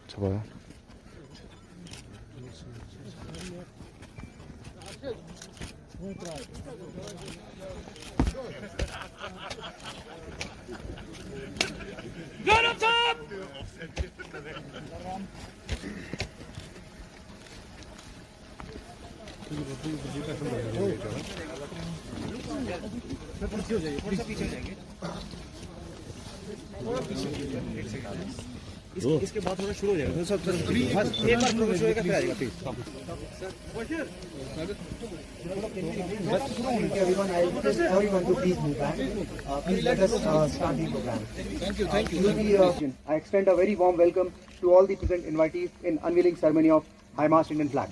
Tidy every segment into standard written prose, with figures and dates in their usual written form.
잡아요. Gun up top! इसके बाद थोड़ा शुरू हो जाएगा, सब एक बार प्रोग्रेस होएगा फिर आएगा please. Everyone, I request everyone to please move back. Please let us start the program. Thank you. I extend a very warm welcome to all the present invitees in unveiling ceremony of High Mast Indian Flag.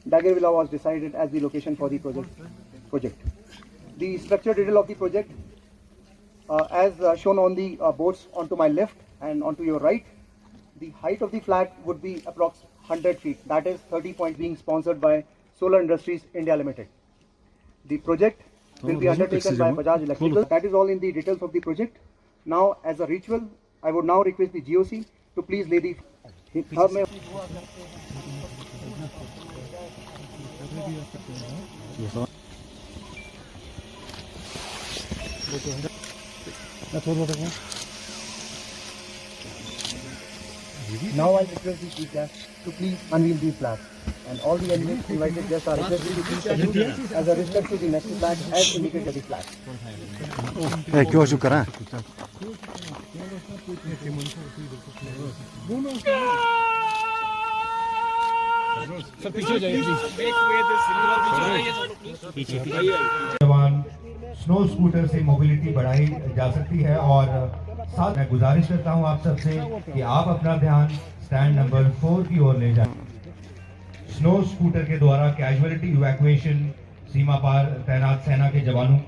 Dagervilla was decided as the location for the project. The structural detail of the project, as shown on the boards onto my left and onto your right, the height of the flag would be approx 100 feet. That is 30 points, being sponsored by Solar Industries India Limited. The project will be undertaken by Bajaj Electricals. That is all in the details of the project. Now, as a ritual, I would now request the GOC to please lay the Now I request the chief guest to please unveil these flags, and all the invited guests are requested to please salute as a respect to the national flag as indicated by the flag. 네, 교수 거라. जवान snow scooter से mobility बढ़ाई जा सकती है और साथ मैं गुजारिश करता हूं आप सबसे कि आप अपना ध्यान स्टैंड नंबर 4 की ओर ले जाएं। स्नो स्कूटर के द्वारा कैजुअलिटी इवैक्यूएशन सीमा पार तैनात सेना के जवानों।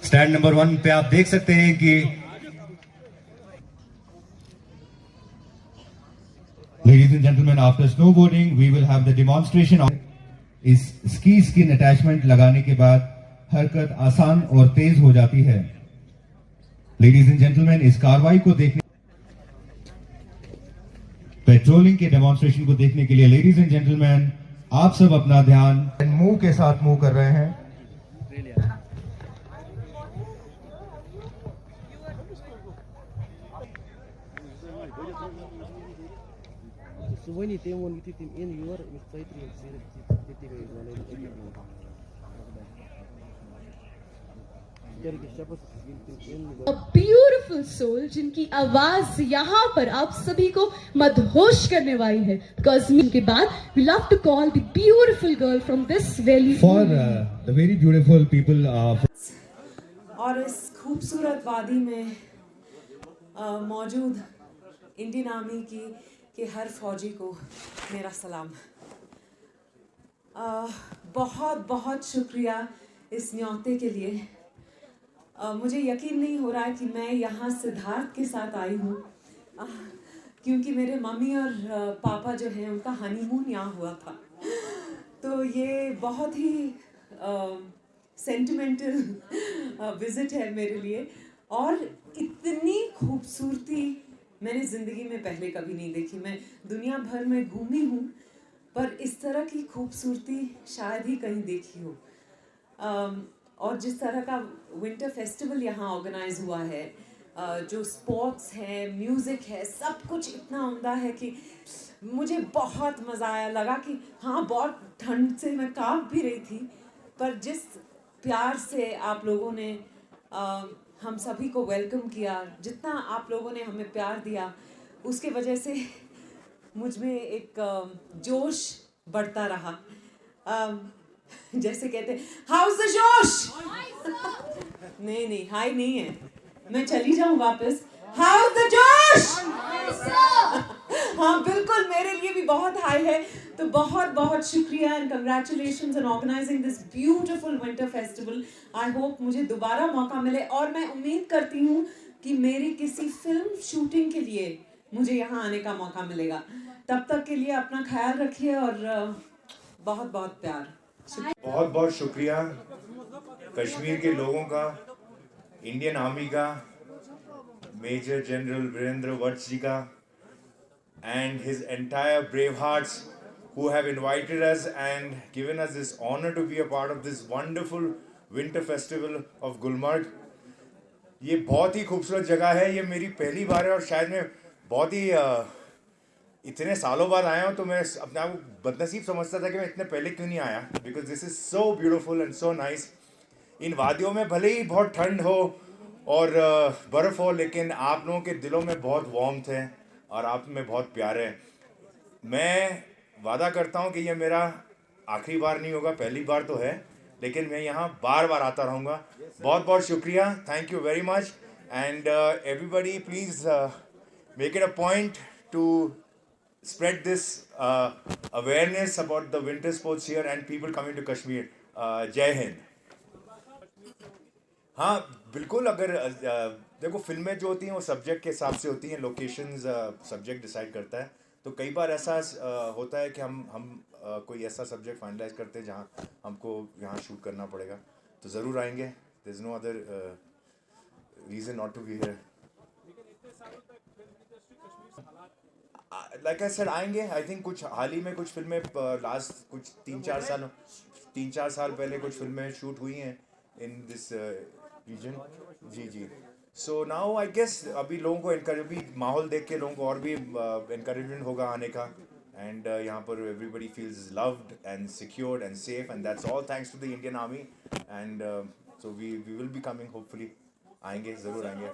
स्टैंड नंबर 1 पे आप देख सकते हैं कि Ladies and gentlemen, after snowboarding, we will have the demonstration of इस स्की स्किन अटैचमेंट लगाने के बाद हरकत आसान और तेज हो जाती है। लेडीज एंड जेंटलमैन, इस कार्रवाई को देखने पेट्रोलिंग के डेमोन्स्ट्रेशन को देखने के लिए लेडीज एंड जेंटलमैन आप सब अपना ध्यान मुंह के साथ मूव कर रहे हैं। A beautiful soul जिनकी आवाज यहाँ पर आप सभी को मदहोश करने वाली है। Because के बाद we love to call the beautiful girl from this valley for the very beautiful people और इस खूबसूरत वादी में मौजूद इंडियन आर्मी के हर फौजी को मेरा सलाम। बहुत बहुत शुक्रिया इस न्योते के लिए। मुझे यकीन नहीं हो रहा है कि मैं यहाँ सिद्धार्थ के साथ आई हूँ, क्योंकि मेरे मम्मी और पापा जो हैं उनका हनीमून यहाँ हुआ था। तो ये बहुत ही सेंटिमेंटल विजिट है मेरे लिए, और इतनी खूबसूरती मैंने ज़िंदगी में पहले कभी नहीं देखी। मैं दुनिया भर में घूमी हूँ, पर इस तरह की खूबसूरती शायद ही कहीं देखी हो। और जिस तरह का विंटर फेस्टिवल यहाँ ऑर्गेनाइज हुआ है, जो स्पोर्ट्स है, म्यूज़िक है, सब कुछ इतना उम्दा है कि मुझे बहुत मज़ा आया। लगा कि हाँ, बहुत ठंड से मैं काँप भी रही थी, पर जिस प्यार से आप लोगों ने हम सभी को वेलकम किया, जितना आप लोगों ने हमें प्यार दिया, उसके वजह से मुझ में एक जोश बढ़ता रहा। जैसे कहते हैं, हाउस द जोश। नहीं, हाई नहीं है, मैं चली जाऊं वापस। हाउस द जोश। हाँ बिल्कुल, मेरे लिए भी बहुत हाई है। तो बहुत बहुत शुक्रिया and congratulations on organising this beautiful winter festival. I hope मुझे दोबारा मौका मिले, और मैं उम्मीद करती हूँ कि मेरी किसी फिल्म शूटिंग के लिए मुझे यहाँ आने का मौका मिलेगा। तब तक के लिए अपना ख्याल रखिए और बहुत बहुत प्यार। बहुत बहुत शुक्रिया कश्मीर के लोगों का, इंडियन आर्मी का, Major General Virendra Vats ji ka and his entire Bravehearts who have invited us and given us this honor to be a part of this wonderful winter festival of Gulmarg. ये बहुत ही खूबसूरत जगह है, ये मेरी पहली बार है और शायद मैं बहुत ही इतने सालों बाद आया हूँ, तो मैं अपने आप को बदनसीब समझता था कि मैं इतने पहले क्यों नहीं आया, because this is so beautiful and so nice. इन वादियों में भले ही बहुत ठंड हो और बर्फ़ हो, लेकिन आप लोगों के दिलों में बहुत वार्मथ है और आप में बहुत प्यार है. मैं वादा करता हूँ कि ये मेरा आखिरी बार नहीं होगा, पहली बार तो है, लेकिन मैं यहाँ बार बार आता रहूँगा. बहुत बहुत शुक्रिया, thank you very much. And everybody please make it a point two spread this awareness about the winter sports here and people coming to Kashmir. जय हिंद. हाँ बिल्कुल, अगर देखो फिल्में जो होती हैं वो सब्जेक्ट के हिसाब से होती हैं, लोकेशंस सब्जेक्ट डिसाइड करता है. तो कई बार ऐसा होता है कि हम कोई ऐसा सब्जेक्ट फाइनलाइज करते हैं जहाँ हमको यहाँ शूट करना पड़ेगा, तो ज़रूर आएंगे. There is no other reason not to be here. Like I said आएंगे. आई थिंक कुछ हाल ही में कुछ फिल्में लास्ट कुछ 3-4 साल पहले कुछ फिल्में शूट हुई हैं इन दिस रीजन. जी. सो नाउ आई गेस अभी लोगों को अभी माहौल देख के लोगों को और भी इनकरेजमेंट होगा आने का. एंड यहाँ पर everybody feels loved and secured and safe and that's all thanks to the Indian army. And so we will be coming, hopefully आएंगे, ज़रूर आएंगे.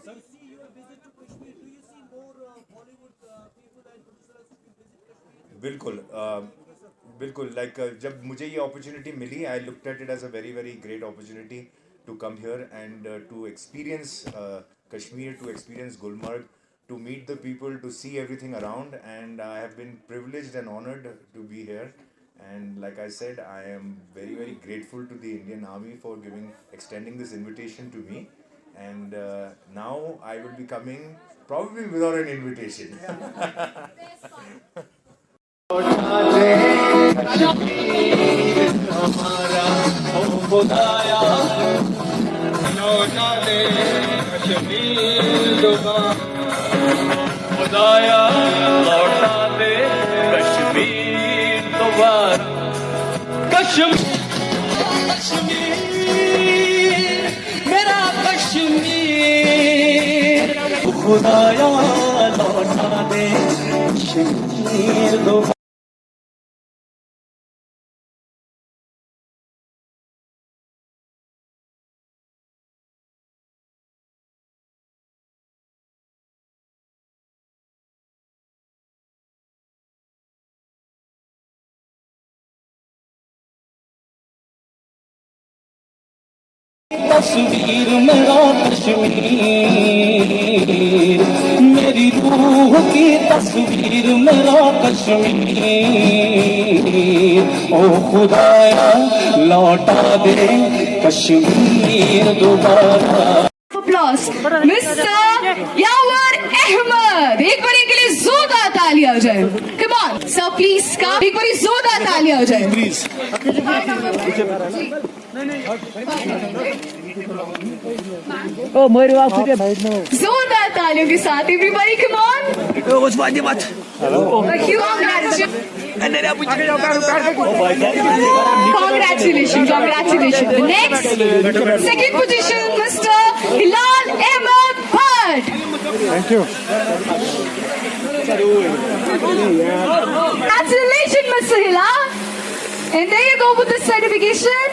बिल्कुल लाइक जब मुझे ये अपॉर्चुनिटी मिली, I looked at it as a very very great opportunity to come here and to experience Kashmir, to experience Gulmarg, to meet the people, to see everything around. And I have been privileged and honoured to be here. And like I said, I am very very grateful to the Indian Army for extending this invitation to me. And now I will be coming probably without an invitation. खुदाया लौटा दे कश्मीर दोबारा. कश्मीर मेरा कश्मीर, खुदाया लौटा दे कश्मीर दोबारा. तस्वीर मेरा कश्मीर, मेरी रूह की तस्वीर मेरा कश्मीर. ओ खुदाया लौटा दे कश्मीर दोबारा. Applause, Mr. Yawar Ahmed. एक बार इनके लिए जोरदार तालियां हो जाए. Come on, sir, please का एक बार जोरदार तालियां हो जाए. Please. जोरदार तालियों के साथ everybody, come on. Congratulations. The next, second position, Mr. Hilal Ahmed Bhatt. Thank you. Congratulations, Mr. Hilal. And there you go with the certification.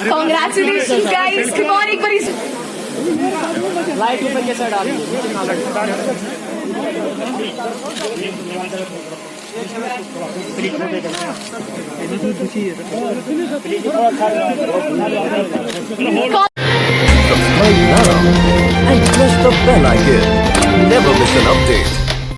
Congratulations, guys. Come on, एक बारी. लाइट ऊपर कैसा डाल. Subscribe now and press the bell icon. Never miss an update.